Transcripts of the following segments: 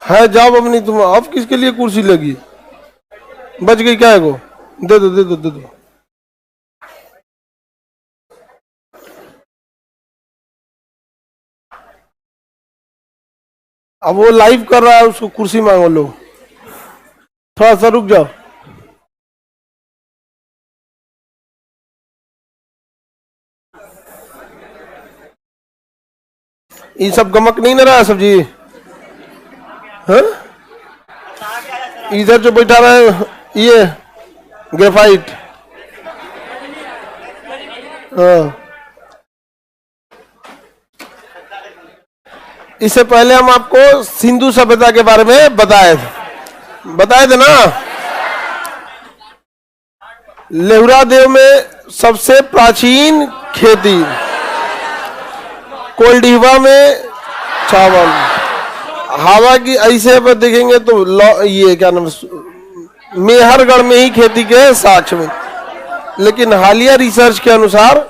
है जाओ अपनी। तुम अब किसके लिए कुर्सी लगी? बच गई क्या है वो? दे दो दे दो दे दो। अब वो लाइव कर रहा है, उसको कुर्सी मांगो लो। थोड़ा सा रुक जाओ। ये सब गमक नहीं ना रहा है सब्जी? हाँ? इधर जो बैठा रहा है ये ग्रेफाइट। हाँ। इससे पहले हम आपको सिंधु सभ्यता के बारे में बताए थे ना। लेहुरा देव में सबसे प्राचीन खेती, कोल्डीवा में चावल। हालांकि ऐसे पर देखेंगे तो ये क्या नाम, मेहरगढ़ में ही खेती के साक्ष्य में, लेकिन हालिया रिसर्च के अनुसार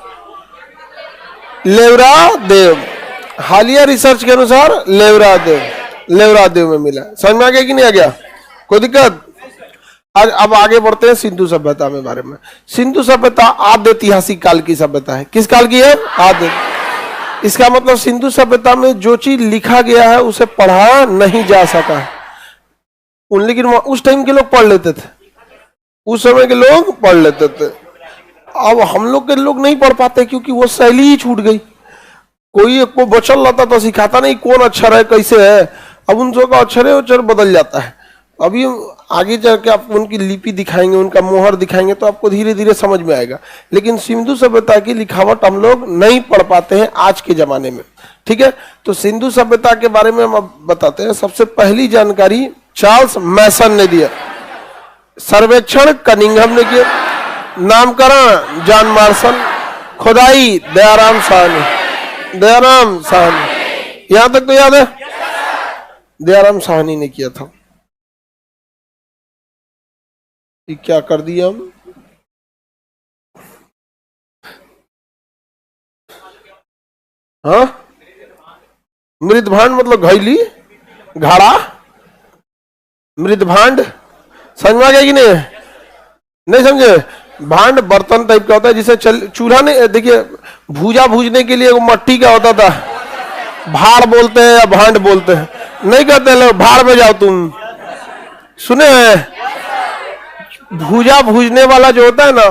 लेवरा देव में मिला। समझ में आ गया कि नहीं आ गया? कोई दिक्कत? आज अब आगे बढ़ते हैं सिंधु सभ्यता में बारे में। सिंधु सभ्यता आद्य ऐतिहासिक काल की सभ्यता है। किस काल की है? आद्य। इसका मतलब सिंधु सभ्यता में जो चीज लिखा गया है उसे पढ़ा नहीं जा सका है, लेकिन उस टाइम के लोग पढ़ लेते थे, उस समय के लोग पढ़ लेते थे। अब हम लोग के लोग नहीं पढ़ पाते क्योंकि वो शैली ही छूट गई। कोई एक को बचल रहता तो सिखाता नहीं कौन अक्षर है कैसे है। अब उन सबका अक्षर बदल जाता है। अभी आगे जाके आप उनकी लिपि दिखाएंगे, उनका मोहर दिखाएंगे तो आपको धीरे धीरे समझ में आएगा। लेकिन सिंधु सभ्यता की लिखावट हम लोग नहीं पढ़ पाते हैं आज के जमाने में। ठीक है, तो सिंधु सभ्यता के बारे में हम अब बताते हैं। सबसे पहली जानकारी चार्ल्स मैसन ने दिया, सर्वेक्षण कनिंघम ने किया, नामकरण जॉन मार्शल, खुदाई दयाराम साहनी। यहां तक तो याद है? दयाराम साहनी ने किया था। ये क्या कर दिया हम? हाँ, मृदभांड मतलब घैली, घाड़ा, मृदभांड। समझ में आ गया कि नहीं? नहीं समझे? भांड बर्तन टाइप का होता है जिसे चूल्हा नहीं, देखिए भूजा भूजने के लिए वो मट्टी का होता था, भाड़ बोलते हैं या भांड बोलते हैं, नहीं कहते लोग भाड़ में जाओ तुम। सुने हैं? भूजा भूजने वाला जो होता है ना,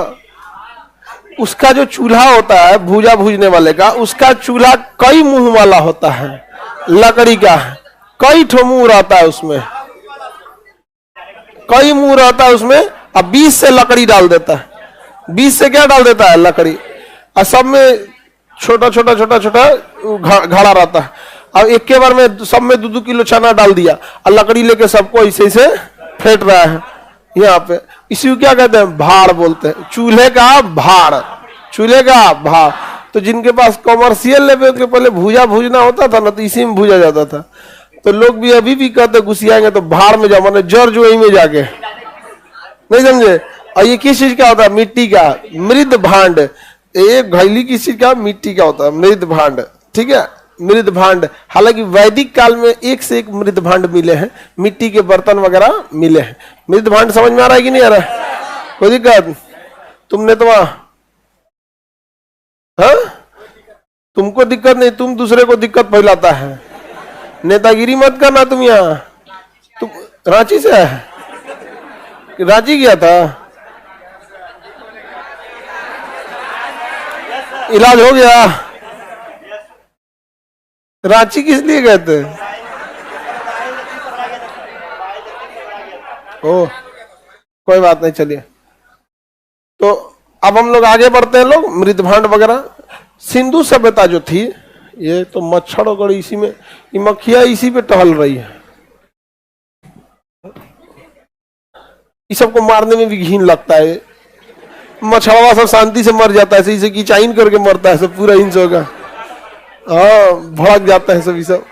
उसका जो चूल्हा होता है भूजा भूजने वाले का, उसका चूल्हा कई मुंह वाला होता है, लकड़ी का, कई ठो मुंह रहता है उसमें, कई मुंह रहता है उसमें। अब 20 से लकड़ी डाल देता है, 20 से क्या डाल देता है? लकड़ी। और सब में छोटा छोटा छोटा छोटा घड़ा रहता है। अब एक के बार में सब में 2-2 किलो चना डाल दिया और लकड़ी लेके सबको ऐसे ऐसे फेंट रहा है यहाँ पे। इसी को क्या कहते हैं? भाड़ बोलते हैं। चूल्हे का भाड़, चूल्हे का भाड़। तो जिनके पास कॉमर्शियल लेवल के पहले भूजा भूजना होता था ना, तो इसी में भूजा जाता था। तो लोग भी अभी भी कहते घुसियाएंगे तो भाड़ में जाओ, माने जड़ जो वही में जाके। नहीं समझे? और ये किस चीज का होता है? मिट्टी का, मृद भांड। एक घैली किस चीज का? मिट्टी का होता है, मृद भांड। ठीक है, मृद भांड। हालांकि वैदिक काल में एक से एक मृद भांड मिले हैं, मिट्टी के बर्तन वगैरह मिले हैं। मृद भांड समझ में आ रहा है कि नहीं आ रहा है? कोई दिक्कत? तुमने तो हाँ, तुमको दिक्कत नहीं, तुम दूसरे को दिक्कत फैलाता है। नेतागिरी मत करना तुम। यहाँ तुम रांची से है? रांची गया था, इलाज हो गया? रांची किस लिए गए थे? ओ, कोई बात नहीं, चलिए। तो अब हम लोग आगे बढ़ते हैं। लोग मृदभांड वगैरह। सिंधु सभ्यता जो थी, ये तो मच्छर और इसी में, ये मक्खियां इसी पे टहल रही है। इस सबको मारने में भी घिन लगता है। मछड़वा सब शांति से मर जाता है, इसे कीचाइन करके मरता है सब, पूरा हिंस होगा। हाँ, भड़क जाता है सभी सब।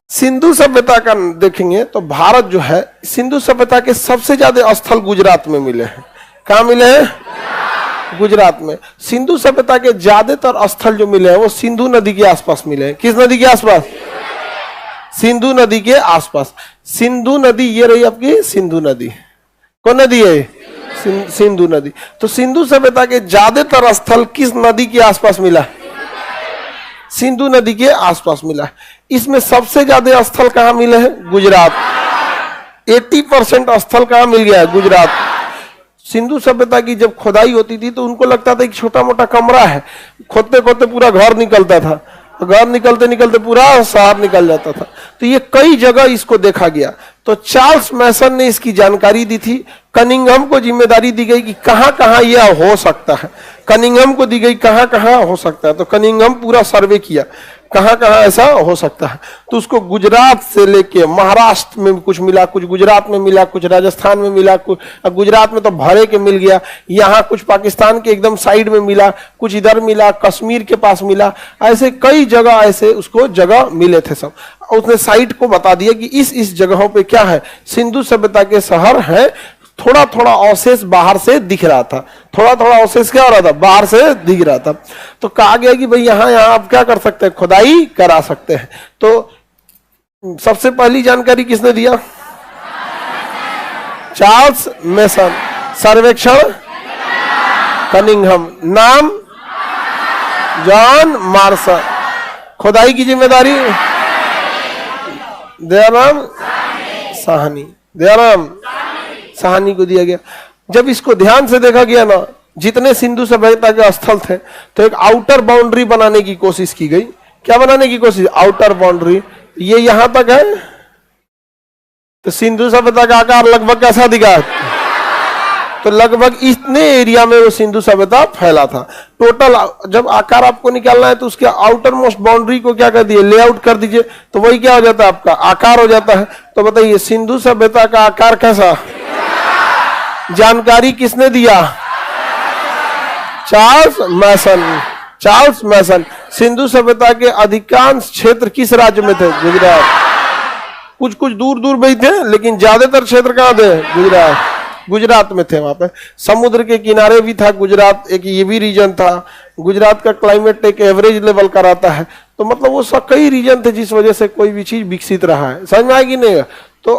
सिंधु सभ्यता का देखेंगे तो भारत जो है, सिंधु सभ्यता के सबसे ज्यादा स्थल गुजरात में मिले हैं। कहाँ मिले हैं? गुजरात में। सिंधु सभ्यता के ज्यादातर स्थल जो मिले हैं वो सिंधु नदी के आसपास मिले हैं। किस नदी के आसपास? सिंधु नदी के आसपास। सिंधु नदी ये रही आपकी सिंधु नदी। कौन नदी है? सिंधु नदी। तो सिंधु सभ्यता के ज्यादातर स्थल किस नदी के आसपास मिला? सिंधु नदी के आसपास मिला। इसमें सबसे ज्यादा स्थल कहां मिले हैं? गुजरात। 80% स्थल कहां मिल गया है? गुजरात। सिंधु सभ्यता की जब खुदाई होती थी तो उनको लगता था एक छोटा मोटा कमरा है, खोदते खोदते पूरा घर निकलता था, घर निकलते निकलते पूरा शहर निकल जाता था। तो ये कई जगह इसको देखा गया। तो चार्ल्स मैसन ने इसकी जानकारी दी थी। कनिंघम को जिम्मेदारी दी गई कि कहां कहां यह हो सकता है। कनिंघम को दी गई कहां कहां हो सकता है। तो कनिंघम पूरा सर्वे किया कहां कहां ऐसा हो सकता है। तो उसको गुजरात से लेके महाराष्ट्र में कुछ मिला, कुछ गुजरात में मिला, कुछ राजस्थान में मिला, कुछ गुजरात में तो भरे के मिल गया, यहाँ कुछ पाकिस्तान के एकदम साइड में मिला, कुछ इधर मिला, कश्मीर के पास मिला, ऐसे कई जगह ऐसे उसको जगह मिले थे सब। उसने साइट को बता दिया कि इस जगहों पे क्या है, सिंधु सभ्यता के शहर है। थोड़ा थोड़ा अवशेष बाहर से दिख रहा था, थोड़ा थोड़ा अवशेष क्या हो रहा था? बाहर से दिख रहा था। तो कहा गया कि भाई यहाँ आप क्या कर सकते हैं? खुदाई करा सकते हैं। तो सबसे पहली जानकारी किसने दिया? चार्ल्स मैसन। सर्वेक्षण कनिंघम। नाम जॉन मार्शल। खुदाई की जिम्मेदारी दयाराम साहनी। दयाराम साहनी को दिया गया। जब इसको ध्यान से देखा गया ना, जितने सिंधु सभ्यता के स्थल थे, तो एक आउटर बाउंड्री बनाने की कोशिश की गई। क्या बनाने की कोशिश? Outer boundary. ये यहां तक है। तो सिंधु सभ्यता का आकार लगभग कैसा दिखा? तो लगभग इतने एरिया में वो सिंधु सभ्यता फैला था। टोटल जब आकार आपको निकालना है तो उसके आउटर मोस्ट बाउंड्री को क्या कर दिए? लेआउट कर दीजिए, तो वही क्या हो जाता है? आपका आकार हो जाता है। तो बताइए सिंधु सभ्यता का आकार कैसा? जानकारी किसने दिया? चार्ल्स मैसन। चार्ल्स मैसन। सिंधु सभ्यता के अधिकांश क्षेत्र किस राज्य में थे? गुजरात। कुछ कुछ दूर दूर भी थे, लेकिन ज्यादातर क्षेत्र कहां थे? गुजरात। गुजरात में थे। वहां पे समुद्र के किनारे भी था गुजरात, एक ये भी रीजन था। गुजरात का क्लाइमेट एक एवरेज लेवल का रहता है। तो मतलब वो सब कई रीजन थे जिस वजह से कोई भी चीज विकसित रहा है। समझ में आएगी नहीं? तो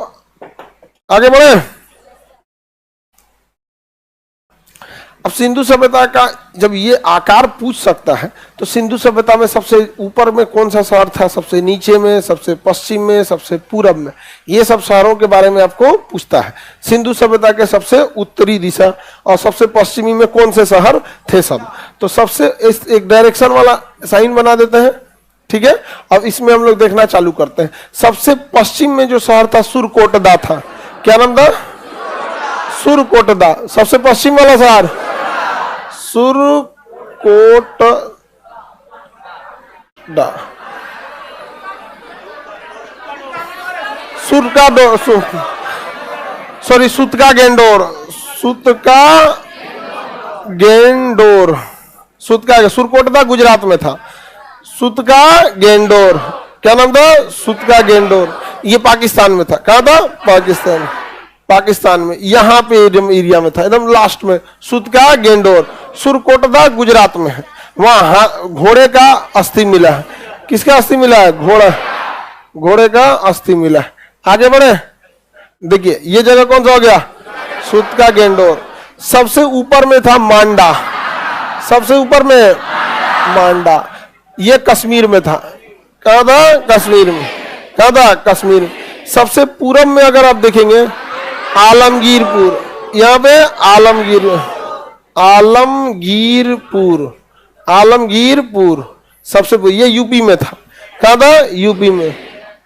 आगे बढ़े। अब सिंधु सभ्यता का जब ये आकार पूछ सकता है, तो सिंधु सभ्यता में सबसे ऊपर में कौन सा शहर था? सबसे नीचे में, सबसे पश्चिम में, सबसे पूरब में? ये सब शहरों के बारे में आपको पूछता है। सिंधु सभ्यता के सबसे उत्तरी दिशा और सबसे पश्चिमी में कौन से शहर थे सब? तो सबसे एक डायरेक्शन वाला साइन बना देते हैं, ठीक है। अब इसमें हम लोग देखना चालू करते हैं। सबसे पश्चिम में जो शहर था सुरकोटदा था। क्या नाम था? सुरकोटदा। सबसे पश्चिम वाला शहर सुरकोटदा। सुतका गेंडोर। सुतका गेंडोर। सुरकोटदा गुजरात में था। सुतका गेंडोर। क्या नाम था? सुतका गेंडोर। ये पाकिस्तान में था। कहां था? पाकिस्तान। पाकिस्तान में यहाँ पे एरिया में था, एकदम लास्ट में। सुतका गेंडोर। सुरकोटदा गुजरात में है। वहां घोड़े का अस्थि मिला है। किसका अस्थि मिला है? घोड़े का अस्थि मिला है। आगे बढ़े। देखिए ये जगह कौन सा हो गया? सुतका गेंडोर। सबसे ऊपर में था मांडा। सबसे ऊपर में मांडा। ये कश्मीर में था। कहा था? कश्मीर में। कहा था? कश्मीर में। सबसे पूरब में अगर आप देखेंगे आलमगीरपुर। यहाँ पे आलमगीरपुर सबसे ये यूपी में था। कहा था? यूपी में।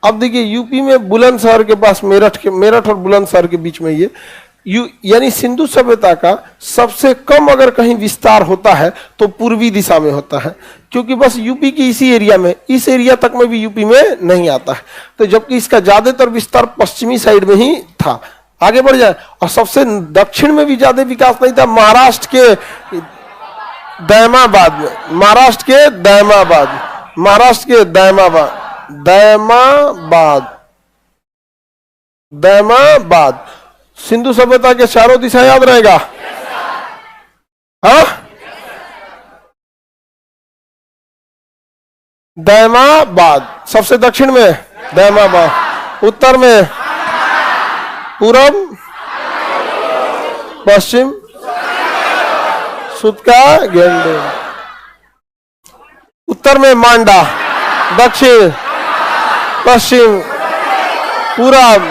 अब देखिए यूपी में बुलंदशहर के पास मेरठ और बुलंदशहर के बीच में ये यानी सिंधु सभ्यता का सबसे कम अगर कहीं विस्तार होता है तो पूर्वी दिशा में होता है, क्योंकि बस यूपी की इसी एरिया में, इस एरिया तक में भी यूपी में नहीं आता है। तो जबकि इसका ज्यादातर विस्तार पश्चिमी साइड में ही था। आगे बढ़ जाए। और सबसे दक्षिण में भी ज्यादा विकास नहीं था। महाराष्ट्र के दैमाबाद में। दैमाबाद सिंधु सभ्यता के चारों दिशा याद रहेगा? हाँ, दैमाबाद सबसे दक्षिण में। दैमाबाद। उत्तर में पूरब, पश्चिम, सुतका गेंडोर। उत्तर में मांडा, दक्षिण, पश्चिम, पूरब,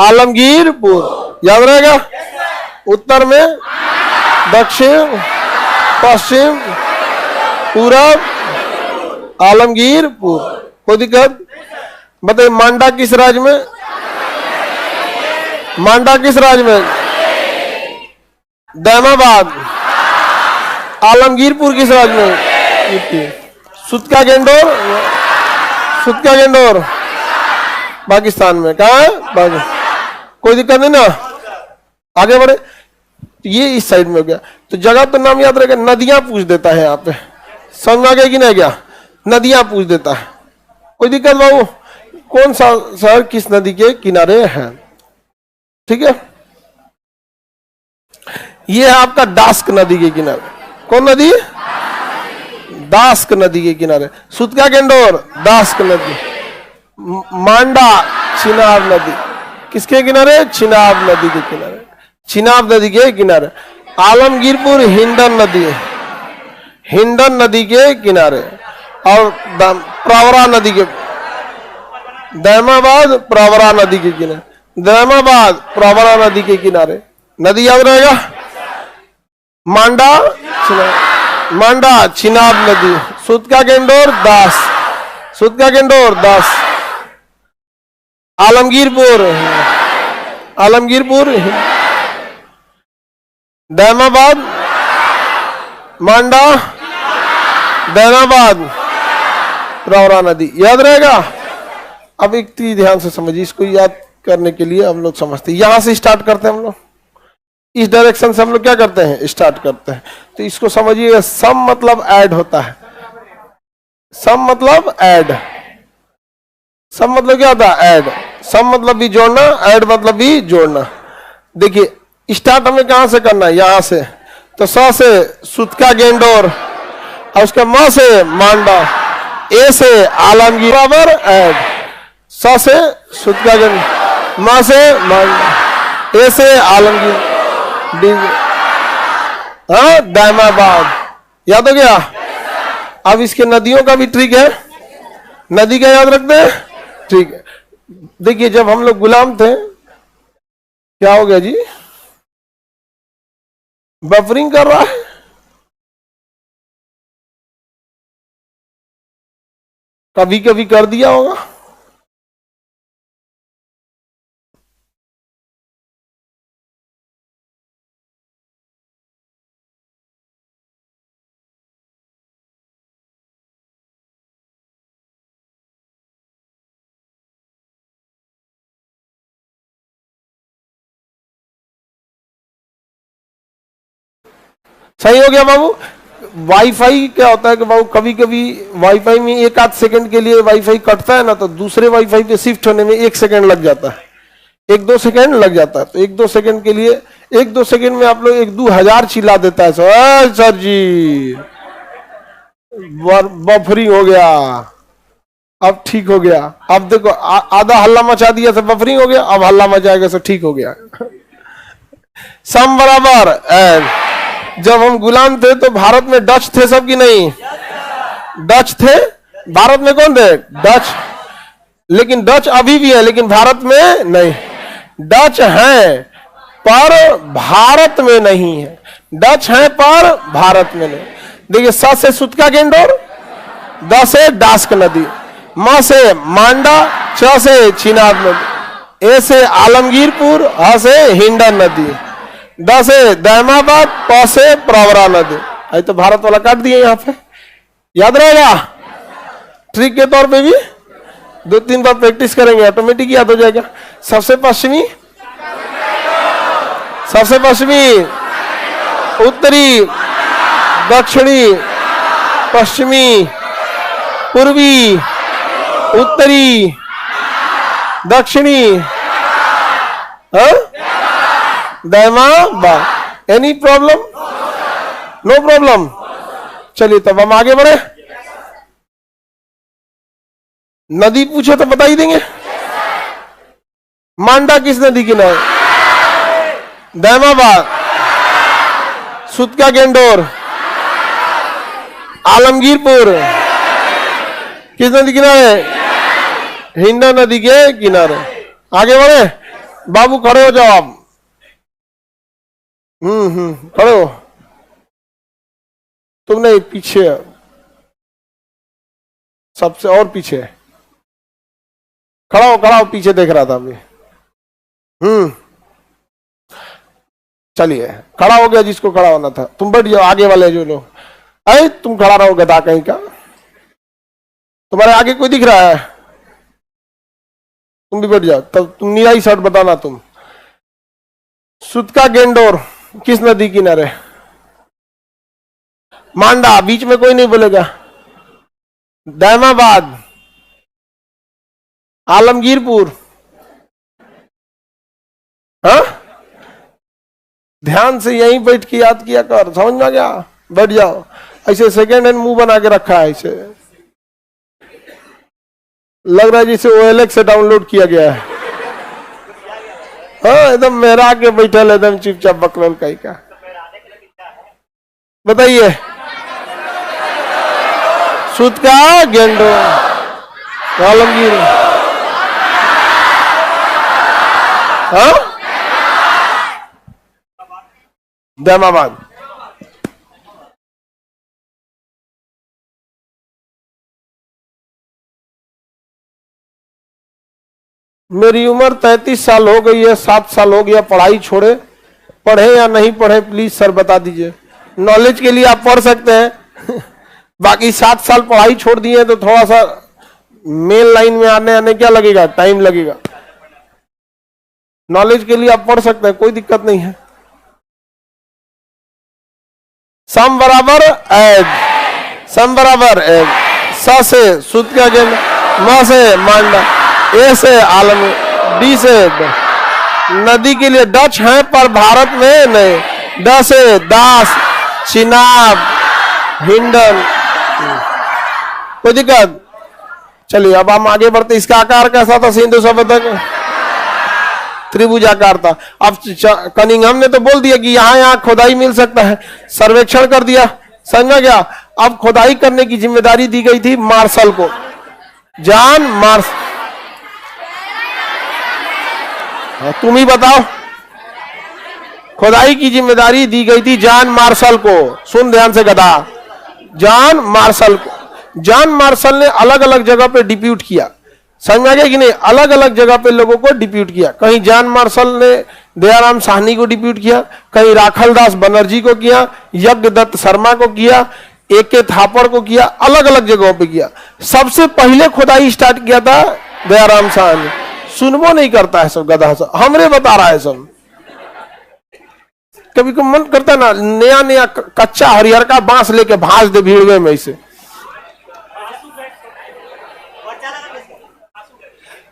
आलमगीरपुर। याद रहेगा? उत्तर में दक्षिण, पश्चिम, पूरब, आलमगीरपुर। कोई दिक्कत? बताइए मांडा किस राज्य में? मांडा किस राज्य में? दैमाबाद। आलमगीरपुर किस राज्य में? यूपी। सुतका गेंडोर, सुतका गेंडोर पाकिस्तान में। कहाँ है? कोई दिक्कत नहीं ना? आगे बढ़े। ये इस साइड में हो गया। तो जगह तो नाम याद रहेगा। नदियां पूछ देता है यहाँ पे। समझ में आ गया कि नहीं गया? नदियां पूछ देता है। कोई दिक्कत बाबू? कौन सा शहर किस नदी के किनारे है? ठीक है। ये है आपका दास्क नदी के किनारे। कौन नदी? दास्क नदी के किनारे। सुतका गेंडोर, दास्क नदी। मांडा, चिनाब नदी। किसके किनारे? चिनाब नदी के किनारे। चिनाब नदी के किनारे। आलमगीरपुर हिंडन नदी, हिंडन नदी के किनारे। और प्रवरा नदी के, दैमाबाद प्रवरा नदी के किनारे। दैमाबाद प्रवरा नदी के किनारे। नदी याद रहेगा? मांडा, मांडा, चिनाब नदी। सुतका गेंडोर, दास। सुतका गेंडोर, दास। आलमगीरपुर, आलमगीरपुर, दैमाबाद, मांडा, दैमाबाद, प्रवरा नदी। याद रहेगा? अब एक चीज ध्यान से समझिए, इसको याद करने के लिए हम लोग समझते हैं। यहां से स्टार्ट करते हैं हम लोग, इस डायरेक्शन से हम लोग क्या करते हैं? स्टार्ट करते हैं। तो इसको समझिए, सम मतलब ऐड होता है। सम मतलब ऐड। सम मतलब क्या होता है? ऐड। सम मतलब भी जोड़ना, ऐड मतलब भी जोड़ना। देखिए स्टार्ट हमें कहां से करना है? यहां से। तो स से सुतका गेंडोर, और उसके म से मांडा, ए से आलमगीर बराबर ऐड। स से सुतका गेंडोर, म से मांडा, ए से आलमगीर, हाँ दैमाबाद। याद हो गया? अब इसके नदियों का भी ट्रिक है। नदी का याद रखते हैं? ठीक है। देखिए जब हम लोग गुलाम थे, क्या हो गया जी? बफरिंग कर रहा है। कभी कभी कर दिया होगा। सही हो गया बाबू? वाईफाई क्या होता है कि बाबू कभी कभी वाईफाई में एक आध सेकंड के लिए वाईफाई कटता है ना, तो दूसरे वाईफाई पे शिफ्ट होने में 1 सेकंड लग जाता है, 1-2 सेकंड लग जाता है। तो 1-2 सेकंड के लिए, 1-2 सेकंड में आप लोग 1-2 हजार चिल्ला देता है सर जी बफरिंग हो गया, अब ठीक हो गया। अब देखो आधा हल्ला मचा दिया तो बफरिंग हो गया, अब हल्ला मचाएगा तो ठीक हो गया। सम बराबर एंड। जब हम गुलाम थे तो भारत में डच थे सब की नहीं? डच थे। भारत में कौन थे? डच। लेकिन डच अभी भी है, लेकिन भारत में नहीं। डच हैं पर भारत में नहीं है। डच हैं पर भारत में नहीं। देखिए स से सुतका गेंडोर, द से दास्क नदी, म से मांडा, च से चिनाब नदी, ए से आलमगीरपुर, ह से हिंडन नदी, द से दैमाबाद, प से प्रवरा नदी। अभी तो भारत वाला काट दिए यहाँ पे। याद रहेगा? ट्रिक के तौर पे भी 2-3 बार प्रैक्टिस करेंगे, ऑटोमेटिक याद हो जाएगा। सबसे पश्चिमी, सबसे पश्चिमी, उत्तरी, दक्षिणी, पश्चिमी, पूर्वी, उत्तरी, दक्षिणी, Daimabad. Any problem? No problem. चलिए तब हम आगे बढ़े। नदी पूछे तो बता ही देंगे। मांडा किस नदी किनारे? दैमाबाद, सुतका गेंडोर, आलमगीरपुर किस नदी किनारे? हिंडा नदी के किनारे। आगे बढ़े बाबू, खड़े हो जाओ आप। खड़े हो। तुम नहीं, पीछे सबसे और पीछे खड़ा हो, पीछे देख रहा था अभी। चलिए, खड़ा हो गया जिसको खड़ा होना था। तुम बैठ जाओ, आगे वाले जो लोग। अरे तुम खड़ा रहो गधा कहीं का। तुम्हारे आगे कोई दिख रहा है? तुम भी बैठ जाओ। तब तुम नीला ही शर्ट बताना। तुम सुतका गेंडोर किस नदी किनारे? मांडा, बीच में कोई नहीं बोलेगा। दैमाबाद, आलमगीरपुर। हाँ, ध्यान से यहीं बैठ के याद किया कर। समझ में आ गया? बैठ जाओ। ऐसे सेकेंड हैंड मुंह बना के रखा है, ऐसे लग रहा है जैसे OLX से डाउनलोड किया गया है। हाँ, एकदम मेरा के बैठल, एकदम चुपचाप बकलोल कहीं का। बताइए। सुत का गेंडो, आलमगीर। हाँ, दैमाबाद। मेरी उम्र 33 साल हो गई है। 7 साल हो गया पढ़ाई छोड़े। पढ़े या नहीं पढ़े प्लीज सर बता दीजिए। नॉलेज के लिए आप पढ़ सकते हैं। बाकी 7 साल पढ़ाई छोड़ दिए तो थोड़ा सा मेन लाइन में आने क्या लगेगा? टाइम लगेगा। नॉलेज के लिए आप पढ़ सकते हैं, कोई दिक्कत नहीं है। सम बराबर एड, सम बराबर एड। स से सुत का गेंद, म से मांडा, ए से आलम, डी से नदी के लिए डच है पर भारत में नहीं। ड से दास, चिनाब, हिंडन। कोई दिक्कत? चलिए अब हम आगे बढ़ते। इसका आकार कैसा था? सिंधु सभ्यता का त्रिभुजाकार था। अब कनिंघम ने तो बोल दिया कि यहाँ खोदाई मिल सकता है, सर्वेक्षण कर दिया, समझ गया। अब खोदाई करने की जिम्मेदारी दी गई थी मार्शल को, जॉन मार्शल। तुम ही बताओ। खोदाई की जिम्मेदारी दी गई थी जॉन मार्शल को। सुन ध्यान से गधा, जॉन मार्शल को। जॉन मार्शल ने अलग अलग जगह पे डिप्यूट किया, समझ में आ गया कि नहीं? अलग अलग जगह पे लोगों को डिप्यूट किया। कहीं जॉन मार्शल ने दयाराम साहनी को डिप्यूट किया, कहीं राखलदास बनर्जी को किया, यज्ञदत्त शर्मा को किया, AK थापर को किया, अलग अलग जगहों पे किया। सबसे पहले खुदाई स्टार्ट किया था दयाराम साहनी। सुनबो नहीं करता है सब गधा सब, हमरे बता रहा है सब। कभी को मन करता है ना नया नया कच्चा हरिहर का बांस लेके भांज दे भीड़ में ऐसे।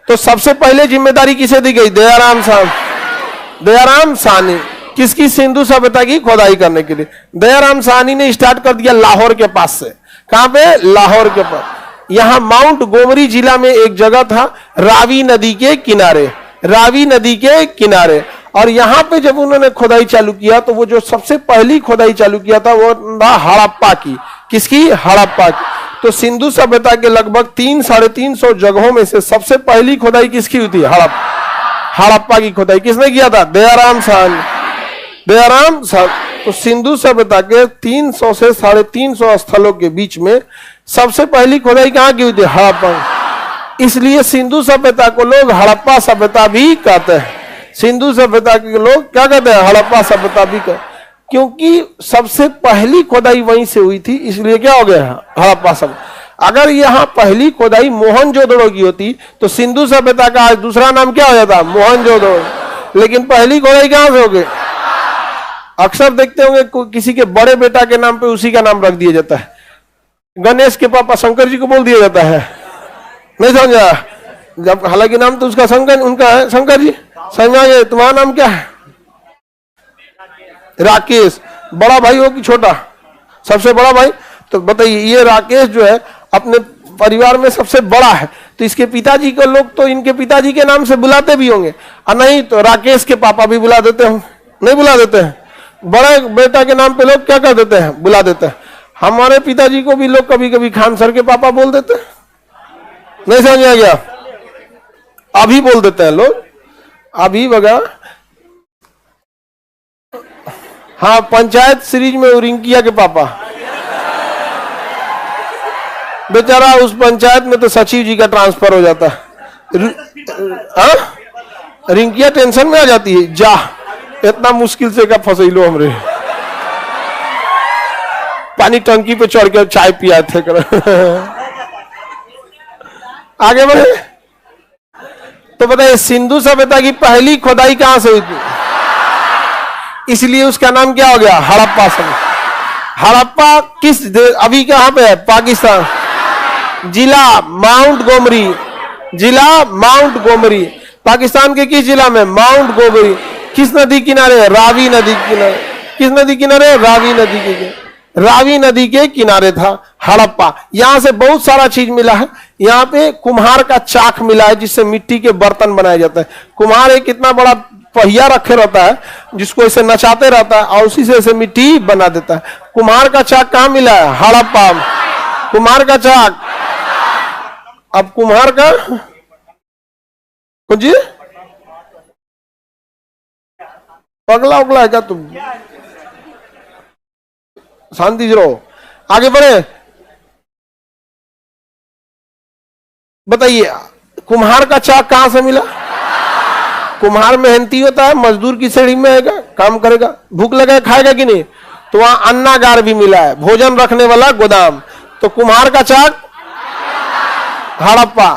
तो सबसे पहले जिम्मेदारी किसे दी गई? दयाराम साहनी। दयाराम साहनी किसकी? सिंधु सभ्यता की खोदाई करने के लिए दयाराम साहनी ने स्टार्ट कर दिया लाहौर के पास से। कहां पे? लाहौर के पास। यहां माउंट गोमरी जिला में एक जगह था, रावी नदी के किनारे, रावी नदी के किनारे। और यहां पे जब उन्होंने खोदाई चालू किया तो वो जो सबसे पहली खोदाई चालू किया था वो था हड़प्पा की। किसकी? हड़प्पा की। तो सिंधु सभ्यता के लगभग 300-350 जगहों में से सबसे पहली खोदाई किसकी हुई थी? हड़प्पा की खोदाई किसने किया था? दयाराम साहनी। दयाराम साहनी। तो सिंधु सभ्यता के 300 से 350 स्थलों के बीच में सबसे पहली खोदाई कहां की हुई थी? हड़प्पा। इसलिए सिंधु सभ्यता को लोग हड़प्पा सभ्यता भी कहते हैं। सिंधु सभ्यता के लोग क्या कहते हैं? हड़प्पा सभ्यता भी कहते, क्योंकि सबसे पहली खोदाई वहीं से हुई थी, इसलिए क्या हो गया? हड़प्पा सभ्यता। अगर यहाँ पहली खोदाई मोहनजोदड़ो की होती तो सिंधु सभ्यता का आज दूसरा नाम क्या हो जाता? मोहनजोदड़ो। लेकिन पहली खोदाई कहां से हो गई? अक्सर देखते होंगे किसी के बड़े बेटा के नाम पे उसी का नाम रख दिया जाता है। गणेश के पापा शंकर जी को बोल दिया जाता है, नहीं समझा? जब हालांकि नाम तो उसका शंकर, उनका है शंकर जी। समझा? तुम्हारा नाम क्या है? राकेश। बड़ा भाई हो कि छोटा? सबसे बड़ा भाई। तो बताइए, ये राकेश जो है अपने परिवार में सबसे बड़ा है, तो इसके पिताजी को लोग तो इनके पिताजी के नाम से बुलाते भी होंगे, और नहीं तो राकेश के पापा भी बुला देते होंगे, नहीं बुला देते हैं? बड़े बेटा के नाम पे लोग क्या कर देते हैं, बुला देते हैं। हमारे पिताजी को भी लोग कभी कभी खान सर के पापा बोल देते हैं, नहीं समझ आ गया? अभी बोल देते हैं लोग, अभी वगैरह। हाँ, पंचायत सीरीज में रिंकिया के पापा, बेचारा उस पंचायत में तो सचिव जी का ट्रांसफर हो जाता है। रिंकिया टेंशन में आ जाती है, जा इतना मुश्किल से का फंसैलो हमरे, पानी टंकी पे चढ़ के चाय पिया थे कर। आगे बढ़े तो बताइए, सिंधु सभ्यता की पहली खोदाई कहां से हुई थी? इसलिए उसका नाम क्या हो गया, हड़प्पा सभ्यता। हड़प्पा किस अभी कहां पे है? पाकिस्तान, जिला माउंट गोमरी, जिला माउंट गोमरी। पाकिस्तान के किस जिला में? माउंट गोमरी। किस नदी किनारे? रावी नदी किनारे। किस नदी किनारे? रावी नदी के, रावी नदी के किनारे था हड़प्पा। यहां से बहुत सारा चीज मिला है। यहाँ पे कुम्हार का चाक मिला है, जिससे मिट्टी के बर्तन बनाए जाते हैं। कुम्हार एक इतना बड़ा पहिया रखे रहता है, जिसको ऐसे नचाते रहता है और उसी से ऐसे मिट्टी बना देता है। कुम्हार का चाक कहाँ मिला है? हड़प्पा। कुम्हार का चाक। अब कुम्हार का कुछ पगला उगला है क्या तुम? शांति से रहो, आगे बढ़े। बताइए, कुम्हार का चाक कहां से मिला? कुम्हार मेहनती होता है, मजदूर की श्रेणी में आएगा, काम करेगा, भूख लगा खाएगा कि नहीं, तो वहां अन्नागार भी मिला है, भोजन रखने वाला गोदाम। तो कुम्हार का चाक हड़प्पा,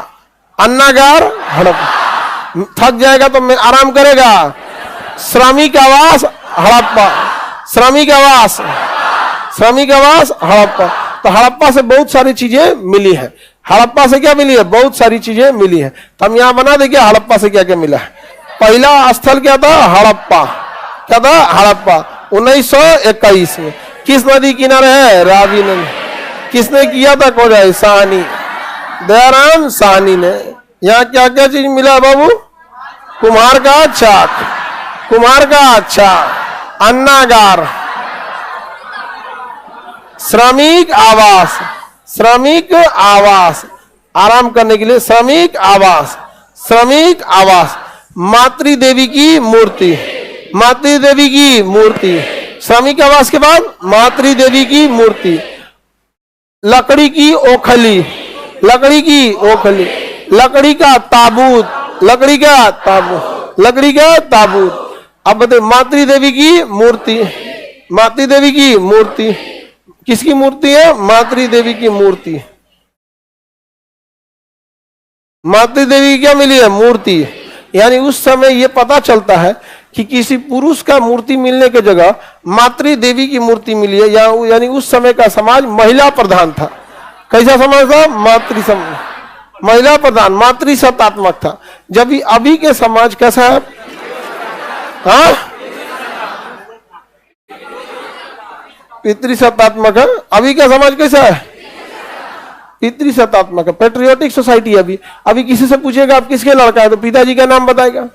अन्नागार हड़प्पा। थक जाएगा तो आराम करेगा, श्रमिक आवास हड़प्पा, श्रमिक आवास, श्रमिक आवास हड़प्पा। तो हड़प्पा से बहुत सारी चीजें मिली है। हड़प्पा से क्या मिली है? बहुत सारी चीजें मिली है। तो हम यहां बना देंगे हड़प्पा से क्या क्या मिला है। पहला स्थल क्या था? हड़प्पा। क्या था? हड़प्पा। 1921 में। किस नदी किनारे है? रावी नदी। किसने किया था खोदाई? साहनी, दयाराम साहनी ने। यहाँ क्या क्या चीज मिला है बाबू? कुम्हार का चाक, कुम्हार का चाक, अन्नागार, श्रमिक आवास, श्रमिक आवास, आराम करने के लिए श्रमिक आवास, श्रमिक आवास। मातृ देवी की मूर्ति, मातृ देवी की मूर्ति। श्रमिक आवास के बाद मातृ देवी की मूर्ति। लकड़ी की ओखली, लकड़ी की ओखली, लकड़ी का ताबूत, लकड़ी का ताबूत, लकड़ी का ताबूत। अब बताइए, मातृ देवी की मूर्ति, मातृ देवी की मूर्ति। किसकी मूर्ति है? मातृ देवी की मूर्ति। मातृ देवी की क्या मिली है? मूर्ति। यानी उस समय यह पता चलता है कि किसी पुरुष का मूर्ति मिलने की जगह मातृ देवी की मूर्ति मिली है। यानी उस समय का समाज महिला प्रधान था। कैसा समाज था? मातृ समाज, महिला प्रधान, मातृसत्तात्मक था। जब अभी के समाज कैसा है? हाँ, पितृसत्तात्मक है। अभी का समाज कैसा है? पितृसत्तात्मक है, पेट्रियोटिक सोसाइटी है। अभी किसी से पूछेगा आप किसके लड़का है, तो पिताजी का नाम बताएगा।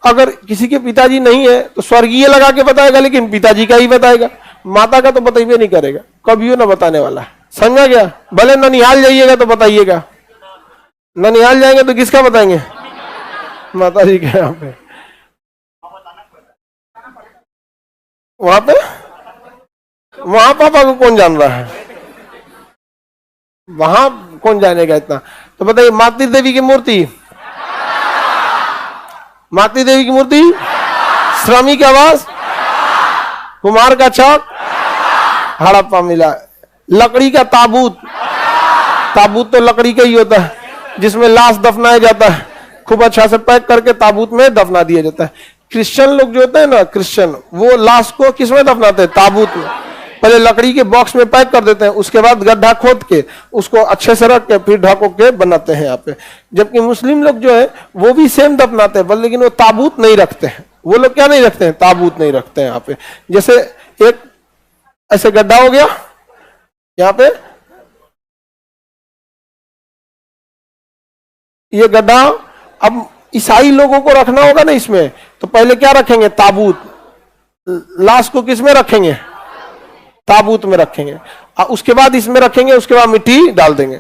अगर किसी के पिताजी नहीं है तो स्वर्गीय लगा के बताएगा, लेकिन पिताजी का ही बताएगा। माता का तो बताइए नहीं करेगा, कभी ना बताने वाला है। समझा गया? भले ननिहाल जाइएगा तो बताइएगा, ननिहाल जाएंगे तो किसका बताएंगे? माता जी के यहाँ पे। वहां पे वहां पापा को कौन जान रहा है? वहां कौन जानेगा इतना? तो बताइए, मातृ देवी की मूर्ति, मातृ देवी की मूर्ति, श्रमिक आवास, कुम्हार का चाक, हड़प्पा मिला। लकड़ी का ताबूत, ताबूत तो लकड़ी का ही होता है, जिसमें लाश दफनाया जाता है। खूब अच्छा से पैक करके ताबूत में दफना दिया जाता है। क्रिश्चियन लोग जो होते हैं ना, क्रिश्चियन, वो लाश को किसमें दफनाते हैं? ताबूत में। पहले लकड़ी के बॉक्स में पैक कर देते हैं, उसके बाद गड्ढा खोद के उसको अच्छे से रख के फिर ढको के बनाते हैं यहाँ पे। जबकि मुस्लिम लोग जो है वो भी सेम दफनाते हैं, लेकिन वो ताबूत नहीं रखते हैं। वो लोग क्या नहीं रखते हैं? ताबूत नहीं रखते हैं यहाँ पे। जैसे एक ऐसे गड्ढा हो गया यहाँ पे, ये गड्ढा। अब ईसाई लोगों को रखना होगा ना इसमें, तो पहले क्या रखेंगे? ताबूत। लाश को किस में रखेंगे? ताबूत में रखेंगे। उसके बाद इसमें रखेंगे, उसके बाद मिट्टी डाल देंगे,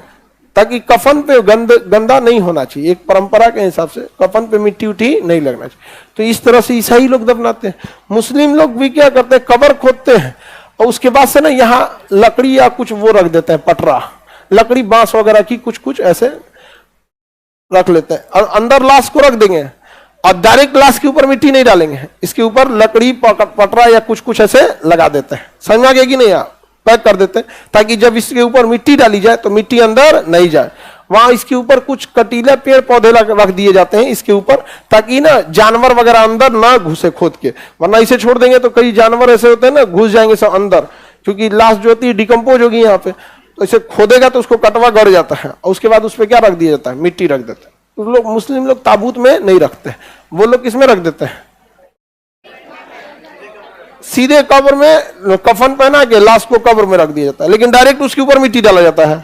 ताकि कफन पे गंदा नहीं होना चाहिए। एक परंपरा के हिसाब से कफन पे मिट्टी उठी नहीं लगना चाहिए। तो इस तरह से ईसाई लोग दफनाते हैं। मुस्लिम लोग भी क्या करते हैं? कब्र खोदते हैं और उसके बाद से ना यहाँ लकड़ी या कुछ वो रख देते हैं, पटरा, लकड़ी बांस वगैरह की कुछ कुछ ऐसे रख लेते हैं और अंदर लाश को रख देंगे और डायरेक्ट लाश के ऊपर मिट्टी नहीं डालेंगे, इसके ऊपर लकड़ी पटरा या कुछ कुछ ऐसे लगा देते हैं। समझ आ गया कि नहीं? पैक कर देते हैं ताकि जब इसके ऊपर मिट्टी डाली जाए तो मिट्टी अंदर नहीं जाए। वहां इसके ऊपर कुछ कटीले पेड़ पौधे रख दिए जाते हैं इसके ऊपर, ताकि ना जानवर वगैरह अंदर ना घुसे खोद के, वरना इसे छोड़ देंगे तो कई जानवर ऐसे होते हैं ना घुस जाएंगे सब अंदर, क्योंकि लाश जो होती है डिकम्पोज होगी यहाँ पे, तो इसे खोदेगा तो उसको कटवा गड़ जाता है और उसके बाद उस पर क्या रख दिया जाता है? मिट्टी रख देते हैं। तो लोग मुस्लिम लोग ताबूत में नहीं रखते, वो लोग किसमें रख देते हैं? सीधे कब्र में कफन पहना के लाश को कब्र में रख दिया जाता है, लेकिन डायरेक्ट उसके ऊपर मिट्टी डाला जाता है।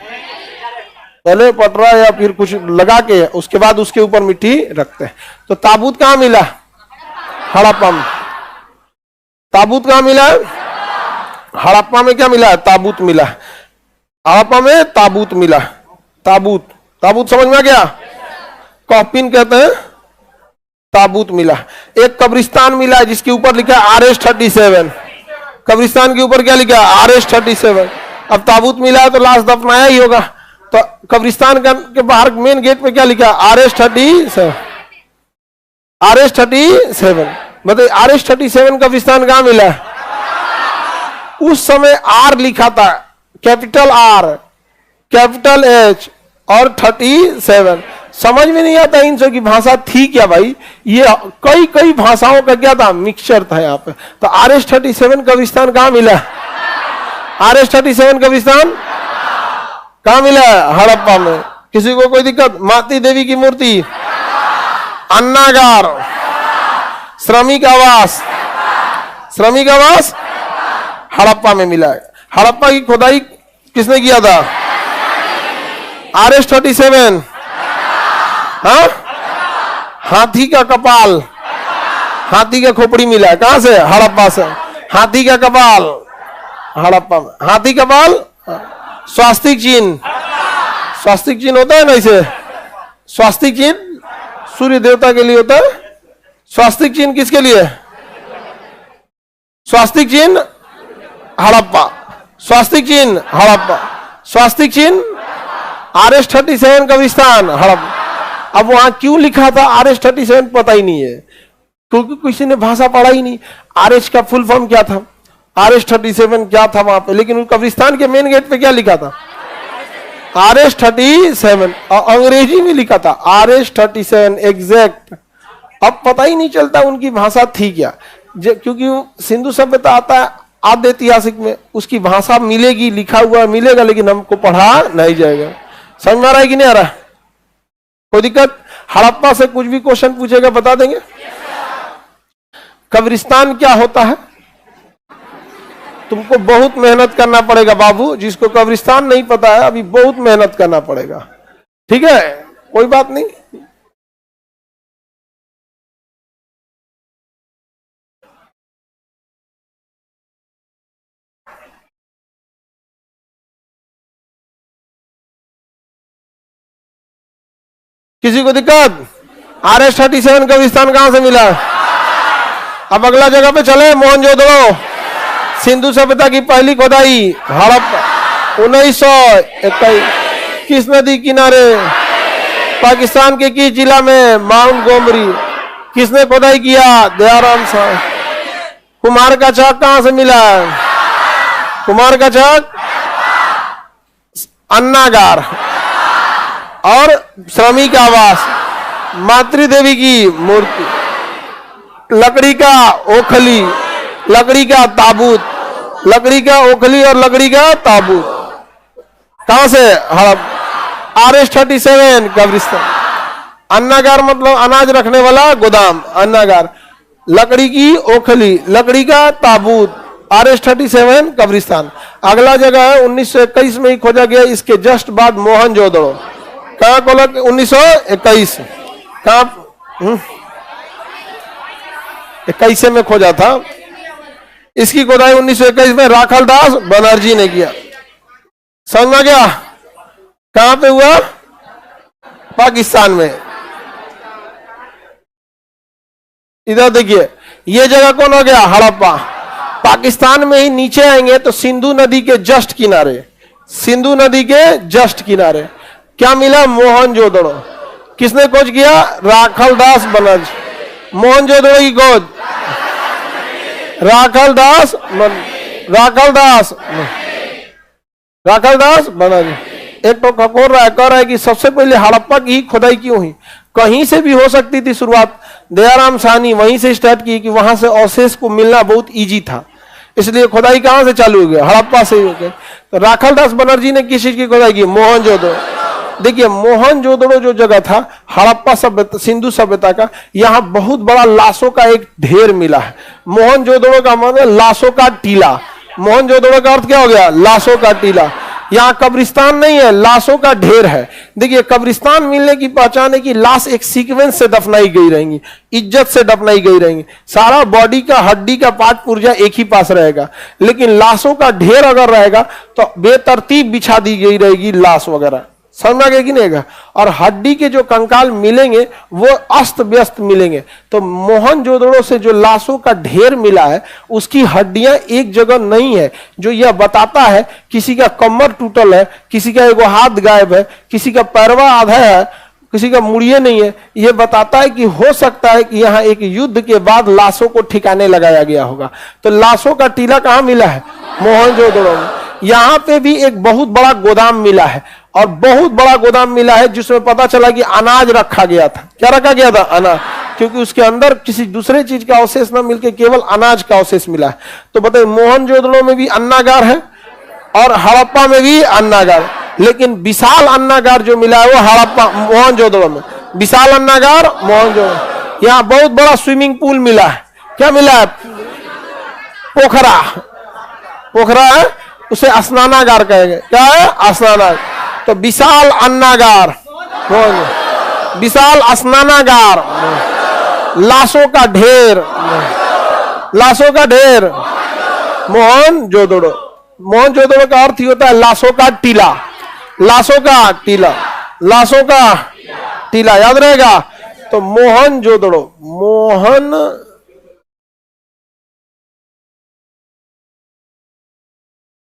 पहले पटरा या फिर कुछ लगा के उसके बाद उसके ऊपर मिट्टी रखते हैं। तो ताबूत कहाँ मिला? हड़प्पा में। ताबूत कहाँ मिला? हड़प्पा में क्या मिला? ताबूत मिला। हड़प्पा में ताबूत मिला। ताबूत, ताबूत समझ में आ गया? कॉफिन कहते हैं, ताबूत मिला। एक कब्रिस्तान मिला है जिसके ऊपर लिखा है RH-37। कब्रिस्तान के ऊपर क्या लिखा है? RH-37। अब ताबूत मिला है तो लाश दफनाया ही होगा, तो कब्रिस्तान के बाहर मेन गेट पे क्या लिखा है? RH-37। RH-37 मतलब RH-37 कब्रिस्तान कहाँ मिला है? उस समय R लिखा था, कैपिटल R, कैपिटल H और 37। समझ में नहीं आता इन सब की भाषा थी क्या भाई? ये कई कई भाषाओं का क्या था? मिक्सचर था यहाँ पे। तो RH-37 कब्रिस्तान कहाँ मिला? RH-37 कब्रिस्तान कहाँ मिला? हड़प्पा में। किसी को कोई दिक्कत? माती देवी की मूर्ति, अन्नागार, श्रमिक आवास, श्रमिक आवास हड़प्पा में मिला है। हड़प्पा की खुदाई किसने किया था? RH-37। हाँ, हाथी का कपाल, हाथी का खोपड़ी मिला है। कहां से? हड़प्पा से। हाथी का कपाल हड़प्पा में। हाथी कपाल, स्वास्तिक चिन्ह, स्वास्तिक चिन्ह होता है ना इसे, स्वास्तिक चिन्ह सूर्य देवता के लिए होता है। स्वास्तिक चिन्ह किसके लिए? स्वास्तिक चिन्ह हड़प्पा, स्वास्तिक चिन्ह हड़प्पा, स्वास्तिक चिन्ह RH-37 कब्रिस्तान हड़प्पा। अब वहां क्यों लिखा था RH-37 पता ही नहीं है, क्योंकि किसी ने भाषा पढ़ा ही नहीं। RH का फुल फॉर्म क्या था, RH-37 क्या था वहां पे, लेकिन कब्रिस्तान के मेन गेट पे क्या लिखा था? RH-37 और अंग्रेजी में लिखा था RH-37 एग्जैक्ट। अब पता ही नहीं चलता उनकी भाषा थी क्या, क्योंकि सिंधु सभ्यता आता है आद्य ऐतिहासिक में, उसकी भाषा मिलेगी, लिखा हुआ मिलेगा, लेकिन हमको पढ़ा नहीं जाएगा। समझ में आ रहा है कि नहीं आ रहा? कोई दिक्कत? हड़प्पा से कुछ भी क्वेश्चन पूछेगा बता देंगे। कब्रिस्तान क्या होता है? तुमको बहुत मेहनत करना पड़ेगा बाबू, जिसको कब्रिस्तान नहीं पता है अभी बहुत मेहनत करना पड़ेगा, ठीक है? कोई बात नहीं। किसी को दिक्कत? RH-37 कब्रिस्तान कहां से मिला? अब अगला जगह पे चले, मोहनजोदड़ो। सिंधु सभ्यता की पहली खुदाई हड़प्पा 1921 किस नदी किनारे? पाकिस्तान के किस जिला में? माउंट गोमरी। किसने खुदाई किया? दयाराम साहब। कुम्हार का चाक कहां से मिला? कुम्हार का चाक अन्नागार और श्रमिक आवास, मातृ देवी की मूर्ति, लकड़ी का ओखली, लकड़ी का ताबूत, लकड़ी का ओखली और लकड़ी का ताबूत कहां से? हड़प्पा। RH-37 कब्रिस्तान। अन्नागार मतलब अनाज रखने वाला गोदाम, अन्नागार। लकड़ी की ओखली, लकड़ी का ताबूत, RH-37 कब्रिस्तान। अगला जगह है 1921 में ही खोजा गया, इसके जस्ट बाद मोहनजोदड़ो। कहाँ खोला? 1921। कहाँ? 21 में खोजा था। इसकी खुदाई 1921 में राखलदास बनर्जी ने किया। समझ में गया? कहां पे हुआ? पाकिस्तान में। इधर देखिए, ये जगह कौन हो गया? हड़प्पा। पाकिस्तान में ही नीचे आएंगे तो सिंधु नदी के जस्ट किनारे, सिंधु नदी के जस्ट किनारे क्या मिला? मोहनजोदड़ो। किसने खोज किया? राखलदास बनर्जी। मोहनजोदड़ो की खोज राखलदास बनर्जी। एक तो खकोर रहा है, कह रहा है कि सबसे पहले हड़प्पा की ही खुदाई क्यों हुई? कहीं से भी हो सकती थी शुरुआत। दयाराम साहनी वहीं से स्टार्ट की कि वहां से अवशेष को मिलना बहुत इजी था, इसलिए खुदाई कहां से चालू हो गया? हड़प्पा से ही हो गया। तो राखलदास बनर्जी ने किस चीज की खुदाई की? मोहनजोदड़ो। देखिए, मोहनजोदड़ो जो जगह था हड़प्पा सभ्यता, सिंधु सभ्यता का, यहाँ बहुत बड़ा लाशों का एक ढेर मिला है। मोहनजोदड़ो का मतलब लाशों का टीला। मोहनजोदड़ो का अर्थ क्या हो गया? लाशों का टीला। यहाँ कब्रिस्तान नहीं है, लाशों का ढेर है। देखिए, कब्रिस्तान मिलने की पहचान है कि लाश एक सीक्वेंस से दफनाई गई रहेंगी, इज्जत से दफनाई गई रहेंगी, सारा बॉडी का हड्डी का पार्ट पुर्जा एक ही पास रहेगा। लेकिन लाशों का ढेर अगर रहेगा तो बेतरतीब बिछा दी गई रहेगी लाश वगैरह। समझ गए कि नहीं? और हड्डी के जो कंकाल मिलेंगे वो अस्त व्यस्त मिलेंगे। तो मोहनजोदड़ो से जो लाशों का ढेर मिला है उसकी हड्डियां एक जगह नहीं है, जो यह बताता है किसी का कमर टूटल है, किसी का एगो हाथ गायब है, किसी का पैरवा आधा है, किसी का मुड़िए नहीं है। यह बताता है कि हो सकता है कि यहाँ एक युद्ध के बाद लाशों को ठिकाने लगाया गया होगा। तो लाशों का टीला कहाँ मिला है? मोहनजोदड़ो में। यहाँ पे भी एक बहुत बड़ा गोदाम मिला है, और बहुत बड़ा गोदाम मिला है जिसमें पता चला कि अनाज रखा गया था। क्या रखा गया था? अनाज। क्योंकि उसके अंदर किसी दूसरे चीज का अवशेष न मिलकर केवल अनाज का अवशेष मिला है। तो बताइए, मोहनजोदड़ो में भी अन्नागार है और हड़प्पा में भी अन्नागार, लेकिन विशाल अन्नागार जो मिला है वो हड़प्पा मोहनजोदड़ो में। विशाल अन्नागार मोहनजोदड़ो। यहाँ बहुत बड़ा स्विमिंग पूल मिला है। क्या मिला है? पोखरा। पोखरा है, उसे स्नानागार कहेंगे। क्या है? स्नानागार। तो विशाल अन्नागार, विशाल स्नानागार, लाशों का ढेर, लाशों का ढेर, मोहनजोदड़ो। मोहनजोदड़ो का अर्थ ही होता है लाशों का टीला। लाशों का टीला, लाशों का टीला, याद रहेगा। तो मोहनजोदड़ो,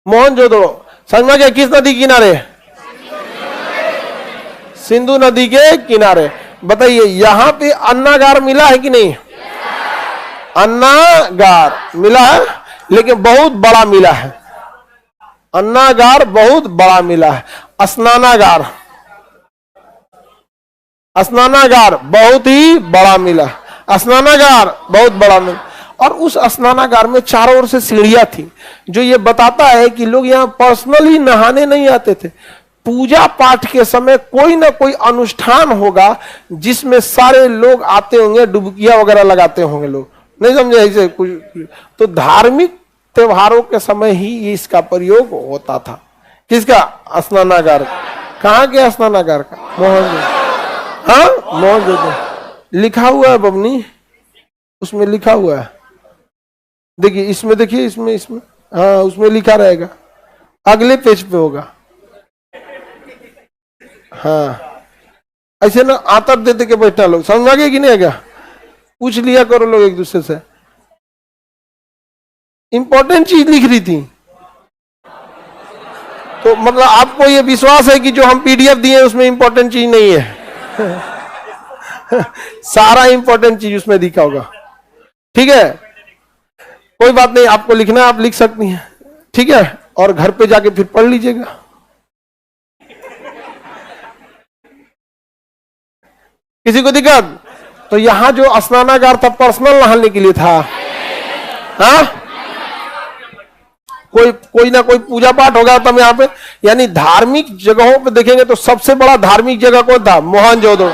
मोहनजोदड़ो समझ में गया? किस नदी किनारे? सिंधु नदी के किनारे। बताइए, यहां पे अन्नागार मिला है कि नहीं? अन्नागार मिला है, लेकिन बहुत बड़ा मिला है। अन्नागार बहुत बड़ा मिला है। स्नानागार, स्नानागार बहुत ही बड़ा मिला। स्नानागार बहुत बड़ा मिला। और उस स्नानागार में चारों ओर से सीढ़ियां थी, जो ये बताता है कि लोग यहाँ पर्सनली नहाने नहीं आते थे। पूजा पाठ के समय कोई ना कोई अनुष्ठान होगा जिसमें सारे लोग आते होंगे, डुबकियां वगैरह लगाते होंगे लोग। नहीं समझे? ऐसे कुछ तो धार्मिक त्योहारों के समय ही इसका प्रयोग होता था। किसका? स्नानागार। कहाँ के स्नानागार का? मोहनजोदड़ो। हाँ, मोहनजोदड़ो लिखा हुआ है बबनी, उसमें लिखा हुआ है। देखिए, इसमें देखिए, इसमें हाँ, उसमें लिखा रहेगा, अगले पेज पे होगा। हाँ, ऐसे ना आतर देते के बैठना लोग। समझ आ गया कि नहीं? क्या पूछ लिया करो लोग एक दूसरे से। इंपॉर्टेंट चीज लिख रही थी, तो मतलब आपको ये विश्वास है कि जो हम पीडीएफ दिए उसमें इंपॉर्टेंट चीज नहीं है। सारा इंपॉर्टेंट चीज उसमें दिखा होगा। ठीक है, कोई बात नहीं, आपको लिखना है आप लिख सकती हैं। ठीक है, और घर पे जाके फिर पढ़ लीजिएगा। किसी को दिक्कत? तो यहां जो स्नानागार था पर्सनल नहाने के लिए था। हाँ, कोई ना कोई पूजा पाठ होगा तब यहाँ पे, यानी धार्मिक जगहों पे देखेंगे तो सबसे बड़ा धार्मिक जगह कौन था? मोहनजोदड़ो।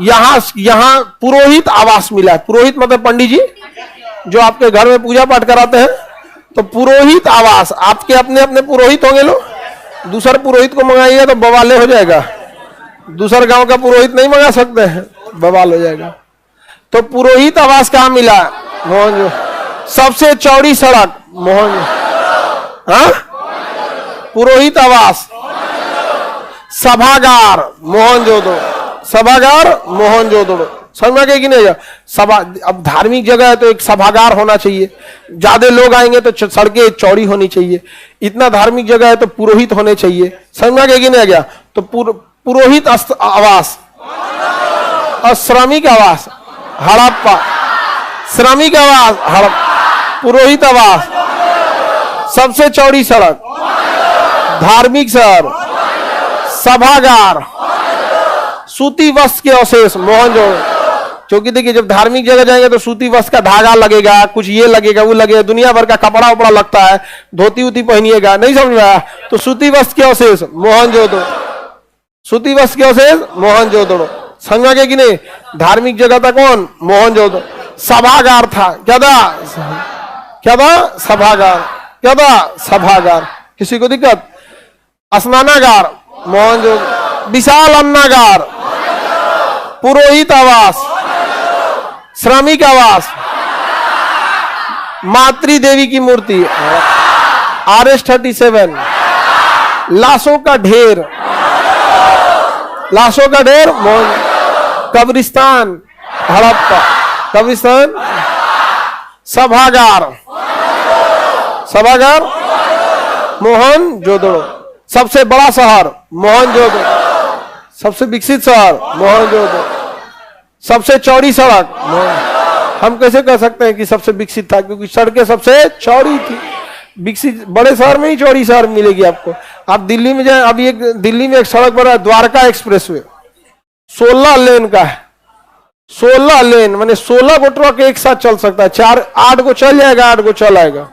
यहाँ पुरोहित आवास मिला है। पुरोहित मतलब पंडित जी जो आपके घर में पूजा पाठ कराते हैं, तो पुरोहित आवास। आपके अपने अपने पुरोहित होंगे लोग, दूसरे पुरोहित को मंगाइएगा तो बवाले हो जाएगा। दूसरा गांव का पुरोहित नहीं मंगा सकते हैं, बवाल हो जाएगा। तो पुरोहित आवास कहाँ मिला? मोहनजो। सबसे चौड़ी सड़क मोहनजो, हाँ, पुरोहित आवास। सभागार मोहनजोदड़ो, सभागार मोहनजोदड़ो। समझ में आ गया कि नहीं? सभा, अब धार्मिक जगह है तो एक सभागार होना चाहिए, ज्यादा लोग आएंगे तो सड़कें चौड़ी होनी चाहिए। इतना धार्मिक जगह है तो पुरोहित होने चाहिए। समझ में आ गया कि नहीं आ गया? तो पुरोहित आवास और श्रमिक आवास हड़प्पा, श्रमिक आवास हड़प्पा, पुरोहित आवास, सबसे चौड़ी सड़क, धार्मिक शहर, सभागार, सूती वस्त्र के अवशेष मोहनजोदड़ो। क्योंकि देखिए जब धार्मिक जगह जाएंगे तो सूती वस्त्र का धागा लगेगा, कुछ ये लगेगा वो लगेगा, दुनिया भर का कपड़ा उपड़ा लगता है, धोती उती पहनिएगा, नहीं समझ में आया? तो सूती वस्त्र के अवशेष मोहनजोदड़ो, सूती वस्त्र के अवशेष मोहनजोदड़ो। समझ में आ गया कि नहीं? धार्मिक जगह था कौन? मोहनजोदड़ो। सभागार था, क्या था? क्या था? सभागार। क्या था? सभागार। किसी को दिक्कत? स्नानागार मोहनजोदड़ो। विशाल अन्नागार, पुरोहित आवास, श्रमिक आवास, मातृ देवी की मूर्ति, RS-37, लाशों का ढेर, लाशों का ढेर मोहन, कब्रिस्तान हड़प्पा, कब्रिस्तान, सभागार, सभागार मोहनजोदड़ो। सबसे बड़ा शहर मोहनजोदड़ो, सबसे विकसित शहर मोहनजोदड़ो, सबसे चौड़ी सड़क। हम कैसे कह सकते हैं कि सबसे विकसित था? क्योंकि सड़कें सबसे चौड़ी थी। विकसित बड़े शहर में ही चौड़ी शहर मिलेगी आपको। आप दिल्ली में जाए, अभी एक दिल्ली में एक सड़क बना है द्वारका एक्सप्रेसवे, 16 लेन का है। 16 लेन माने 16 गो ट्रक एक साथ चल सकता है, 8 गो चल जाएगा, 8 गो चल आएगा।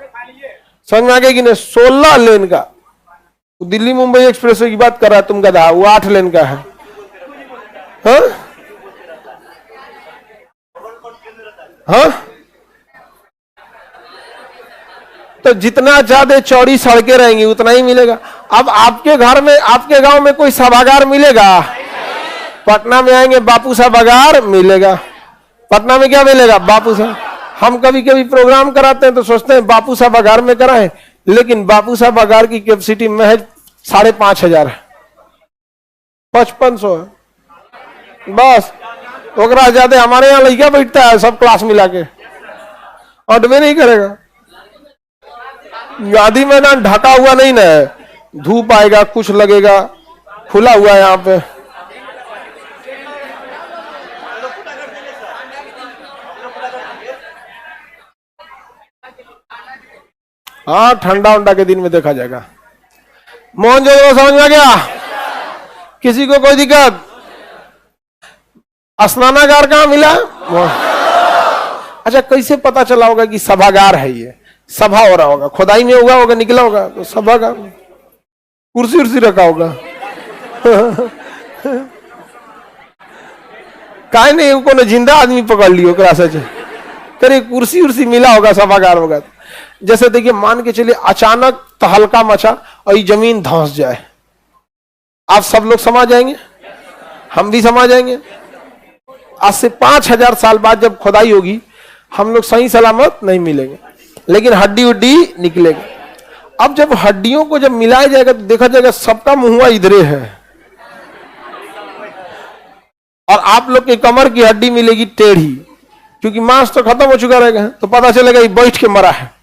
समझ में आ गया कि नहीं? 16 लेन का। दिल्ली मुंबई एक्सप्रेसवे की बात कर रहा है तुम गधा, वो 8 लेन का है। हाँ? हाँ? तो जितना ज्यादा चौड़ी सड़कें रहेंगी उतना ही मिलेगा। अब आपके घर में, आपके गांव में कोई सभागार मिलेगा? पटना में आएंगे बापू सभागार मिलेगा। पटना में क्या मिलेगा? बापू साहब। हम कभी कभी प्रोग्राम कराते हैं तो सोचते हैं बापू सभागार में कराएं, लेकिन बापू सभागार की कैपेसिटी महज 5,500 है, 5500 है बस। ओकरा ज्यादा हमारे यहाँ लड़का बैठता है सब क्लास मिला के, अटवे नहीं करेगा। आदि मैदान ढका हुआ नहीं ना है, धूप आएगा, कुछ लगेगा, खुला हुआ है यहाँ पे। हाँ, ठंडा उंडा के दिन में देखा जाएगा। मोहनजोदड़ो समझ में आ गया? किसी को कोई दिक्कत? स्नानागार कहाँ मिला? अच्छा, कैसे पता चला होगा कि सभागार है? ये सभा हो रहा होगा, खुदाई में हुआ होगा, निकला होगा तो सभागार, कुर्सी उर्सी रखा होगा। काहे नहीं को जिंदा आदमी पकड़ लियो करे, कुर्सी उर्सी मिला होगा, सभागार होगा। जैसे देखिए, मान के चलिए अचानक तहलका मचा और ये जमीन धंस जाए, आप सब लोग समा जाएंगे, हम भी समा जाएंगे। आज से 5000 साल बाद जब खुदाई होगी हम लोग सही सलामत नहीं मिलेंगे, लेकिन हड्डी उड्डी निकलेगी। अब जब हड्डियों को जब मिलाया जाएगा तो देखा जाएगा सबका मुंह इधरे है, और आप लोग की कमर की हड्डी मिलेगी टेढ़ी, क्योंकि मांस तो खत्म हो चुका रहेगा। तो पता चलेगा ये बैठ के मरा है।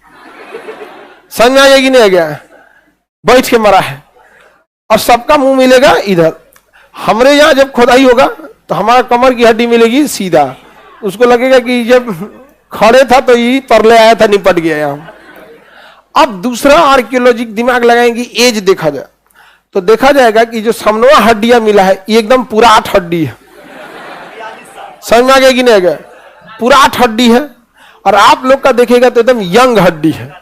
समझ में आ गया कि नहीं आ गया? बैठ के मरा है। और सबका मुंह मिलेगा इधर। हमरे यहाँ जब खुदाई होगा तो हमारा कमर की हड्डी मिलेगी सीधा, उसको लगेगा कि जब खड़े था तो ये परले आया था, निपट गया यहाँ। अब दूसरा आर्कियोलॉजिक दिमाग लगाएंगे, एज देखा जाए तो देखा जाएगा कि जो समनवा हड्डियां मिला है ये एकदम पुराठ हड्डी है। समझ में आ गया कि नहीं आ गया? पुराठ हड्डी है। और आप लोग का देखेगा तो एकदम यंग हड्डी है।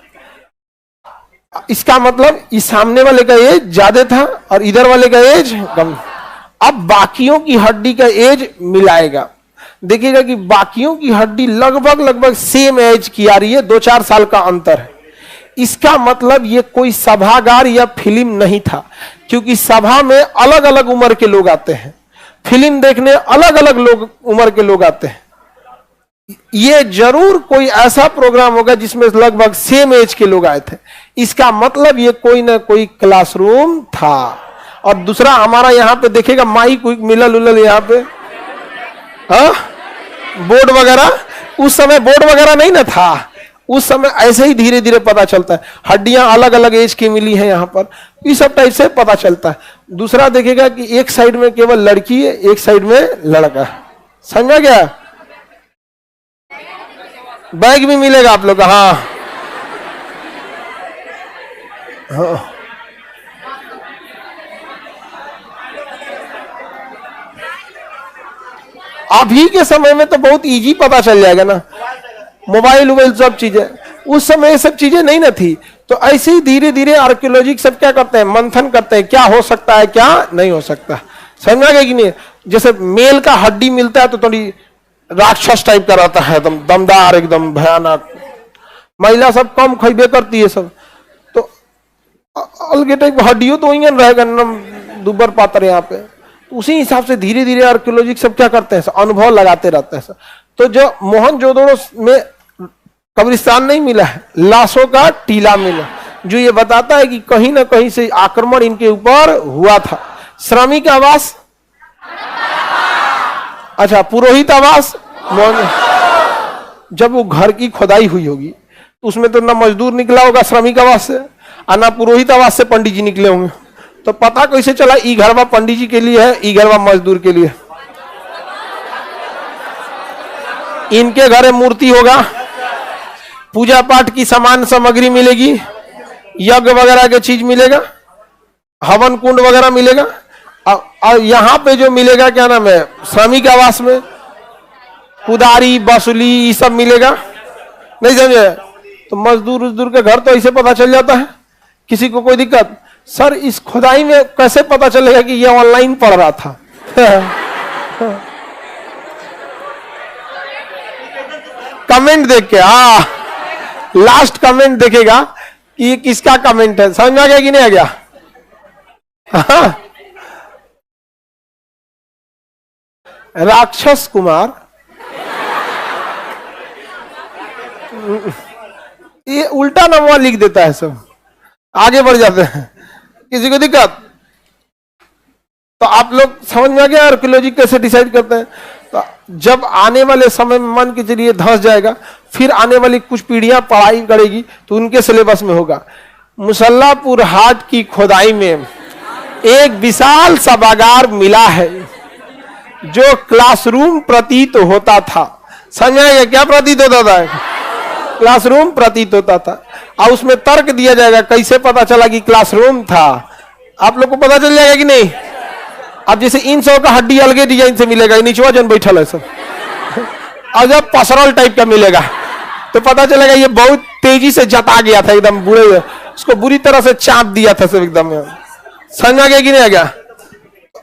इसका मतलब इस सामने वाले का एज ज्यादा था और इधर वाले का एज कम। अब बाकियों की हड्डी का एज मिलाएगा, देखिएगा कि बाकियों की हड्डी लगभग सेम एज की आ रही है, 2-4 साल का अंतर है। इसका मतलब ये कोई सभागार या फिल्म नहीं था, क्योंकि सभा में अलग अलग उम्र के लोग आते हैं। फिल्म देखने अलग अलग लोग, उम्र के लोग आते हैं। ये जरूर कोई ऐसा प्रोग्राम होगा जिसमें लगभग सेम एज के लोग आए थे। इसका मतलब ये कोई ना कोई क्लासरूम था। और दूसरा, हमारा यहां पे देखिएगा माइक मिलल उलल यहां पे, हाँ, बोर्ड वगैरह, उस समय बोर्ड वगैरह नहीं ना था। उस समय ऐसे ही धीरे धीरे पता चलता है। हड्डियां अलग अलग एज की मिली हैं यहां पर, इस सब टाइप से पता चलता है। दूसरा देखिएगा कि एक साइड में केवल लड़की है, एक साइड में लड़का। समझा गया? बैग भी मिलेगा आप लोग का। हाँ, हाँ। अभी के समय में तो बहुत इजी पता चल जाएगा ना, मोबाइल वोबाइल सब चीजें। उस समय ये सब चीजें नहीं ना थी। तो ऐसे ही धीरे धीरे आर्कियोलॉजी सब क्या करते हैं, मंथन करते हैं, क्या हो सकता है क्या नहीं हो सकता। समझा गया कि नहीं? जैसे मेल का हड्डी मिलता है तो थोड़ी राक्षस टाइप का रहता है, एकदम दमदार, एकदम भयानक। महिला सब कम खइबे करती है सब, तो अलग टाइप हड्डियों तो वही रहेगा ना, दुबर पातर यहाँ पे। उसी हिसाब से धीरे धीरे आर्कियोलॉजी सब क्या करते हैं, अनुभव लगाते रहते हैं। तो जो मोहनजोदड़ो में कब्रिस्तान नहीं मिला है, लाशों का टीला मिला, जो ये बताता है कि कहीं ना कहीं से आक्रमण इनके ऊपर हुआ था। श्रमिक आवास, अच्छा, पुरोहित आवास, जब वो घर की खुदाई हुई होगी उसमें तो ना मजदूर निकला होगा श्रमिक आवास से, और ना पुरोहित आवास से पंडित जी निकले होंगे। तो पता कैसे चला ई घरवा पंडित जी के लिए है, ई घरवा मजदूर के लिए? इनके घर मूर्ति होगा, पूजा पाठ की सामान सामग्री मिलेगी, यज्ञ वगैरह के चीज मिलेगा, हवन कुंड वगैरह मिलेगा। और यहां पे जो मिलेगा क्या नाम है, श्रमिक आवास में कुदारी बसुली ये सब मिलेगा। नहीं समझे? तो मजदूर के घर तो ऐसे पता चल जाता है। किसी को कोई दिक्कत? सर इस खुदाई में कैसे पता चलेगा कि ये ऑनलाइन पढ़ रहा था? कमेंट देख के, हाँ, लास्ट कमेंट देखेगा कि ये किसका कमेंट है। समझ में आ गया कि नहीं आ गया? हाँ। राक्षस कुमार, ये उल्टा नाम लिख देता है सब, आगे बढ़ जाते हैं। किसी को दिक्कत? तो आप लोग समझ में आ गया आर्कियोलॉजी कैसे डिसाइड करते हैं। तो जब आने वाले समय में मन के जरिए धंस जाएगा, फिर आने वाली कुछ पीढ़ियां पढ़ाई करेगी तो उनके सिलेबस में होगा। मुसल्लापुर हाट की खुदाई में एक विशाल सभागार मिला है जो क्लासरूम प्रतीत होता था। समझ आएगा क्या प्रतीत होता था? क्लासरूम प्रतीत होता था। और उसमें तर्क दिया जाएगा कैसे पता चला कि क्लासरूम था। आप लोग को पता चल जाएगा कि नहीं? अब जैसे इन सब का हड्डी अलगे डिजाइन से मिलेगा, नीचवा जन बैठल है सब, और जब पसरल टाइप का मिलेगा तो पता चलेगा ये बहुत तेजी से जता गया था, एकदम बुरे, उसको बुरी तरह से चाप दिया था सब एकदम। समझ आ गया कि नहीं आ गया?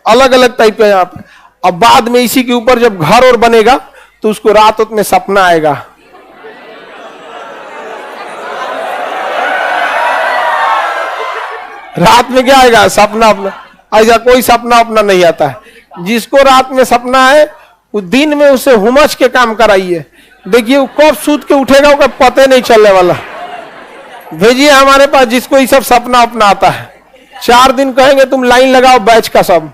अलग अलग टाइप का यहाँ पे। अब बाद में इसी के ऊपर जब घर और बनेगा तो उसको रात में सपना आएगा। रात में क्या आएगा? सपना अपना। ऐसा कोई सपना अपना नहीं आता है। जिसको रात में सपना है वो दिन में उसे हुमच के काम कराइए, देखिए वो कब सूत के उठेगा उसका पता नहीं चलने वाला। भेजिए हमारे पास जिसको ये सब सपना अपना आता है। 4 दिन कहेंगे तुम लाइन लगाओ बैच का सब,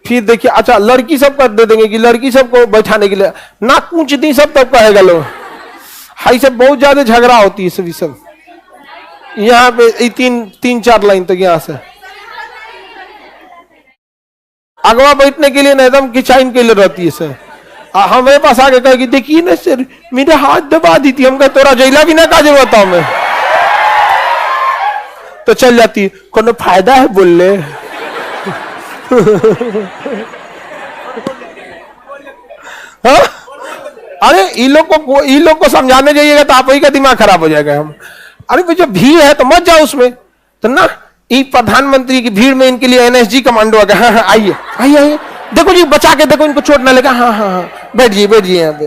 फिर देखिए अच्छा लड़की सब कर दे देंगे कि लड़की सबको बैठाने के लिए ना कुछ दी सब, तब कहेगा लोग। हाई सब बहुत ज्यादा झगड़ा होती है सभी सब। यहाँ पे 3-4 लाइन तक यहाँ से अगवा बैठने के लिए ना एकदम किचाइन के लिए रहती है सर। हमारे पास आके कहेगी देखिए ना सर मेरे हाथ दबा दी थी। हम कहे तोरा जैला भी ना का जरूरत है मैं, तो चल जाती है। कोनो फायदा है बोल ले। हाँ? अरे इन लोग को समझाने जाइएगा तो आप ही का दिमाग खराब हो जाएगा। हम अरे भाई जब भीड़ है तो मत जाओ उसमें, तो ना ये प्रधानमंत्री की भीड़ में इनके लिए एनएसजी कमांडो आ गया। हाँ हाँ आइए आइए आइए, देखो जी बचा के देखो इनको चोट ना लगा। हाँ हाँ हाँ बैठिए यहाँ पे।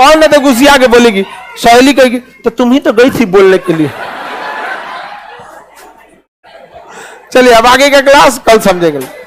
और ना तो गुस्सिया के बोलेगी, सहेली कहेगी तो तुम ही तो गई थी बोलने के लिए। चलिए अब आगे का क्लास कल समझेंगे।